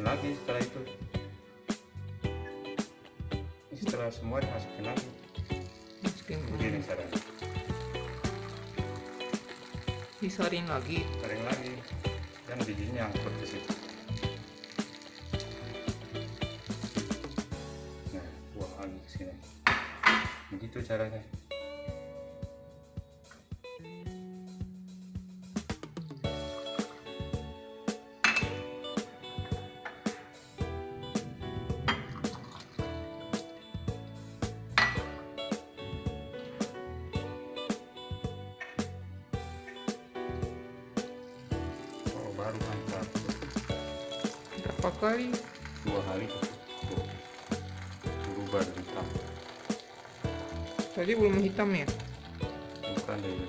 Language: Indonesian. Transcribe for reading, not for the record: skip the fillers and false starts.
masukin lagi setelah itu. Setelah semua dimasukin lagi. Begini caranya. Disaring lagi. Saring lagi. Dan bijinya angkut ke situ. Nah, buang lagi ke sini. Begitu caranya. Baru angkat Berapa kali? 2 hari berubah dari hitam. Tadi belum hitam ya? Bukan dari